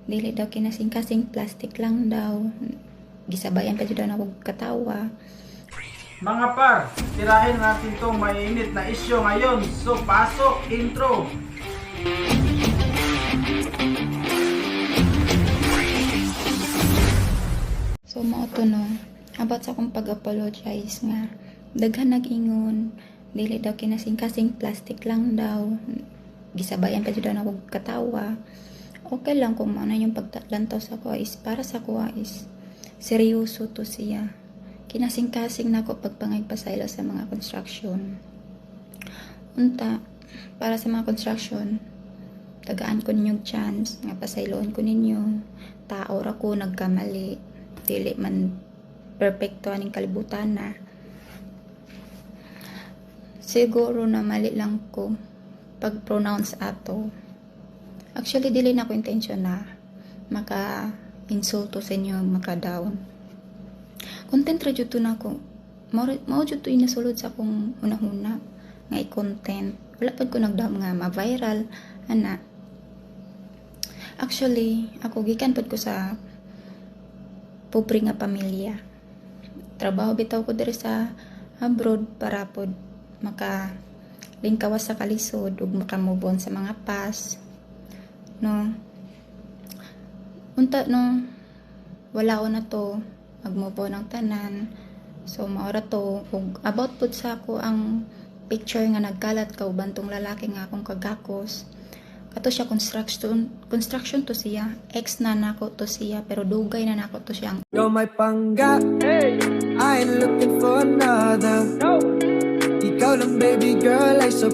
Dili daw kinasing-kasing plastic lang daw. Gisabayan pa jud daw na kog katawa. Mga par, tirahin natin tong mainit na isyo ngayon. So, pasok, intro! So mao to no, about sa akong pag-apologize nga daghan nag-ingon dili daw kinasing-kasing plastic lang daw. Gisabayan pa jud daw na kog katawa. Okay lang kung ano yung paglantaw sa ko is para sa ko is seryoso to siya. Kinasing-kasing na ako pagpangaypasaylo sa mga construction. Unta, para sa mga construction, tagaan ko ninyong chance nga pasayloon ko ninyo. Tao ra ko nagkamali. Dili man perfecto aning kalibutan na. Siguro na mali lang ko pag-pronounce ato. Actually, dili na ko intention na maka-insulto sa inyo, maka-down. Content ra jud to na ko. Mao jud to inasulod sa akong una-una nga i-content. Wala pad ko nagdam nga ma-viral ana. Actually, ako gikan pud ko sa pobre nga pamilya. Trabaho bitaw ko diri sa abroad para pod maka lingkawas sa kalisod ug makamubon sa mga past. No. Unta no, wala ko na to magmubo ng tanan. So maora to ug about pud sa ako ang picture nga nagkalat kauban tong lalaki nga akong kagakos. Kato siya construction to siya. Ex na nako to siya pero dugay na nako to siya. You're my pangga, hey. I ain't looking for another. No. Ikaw lang baby girl ay so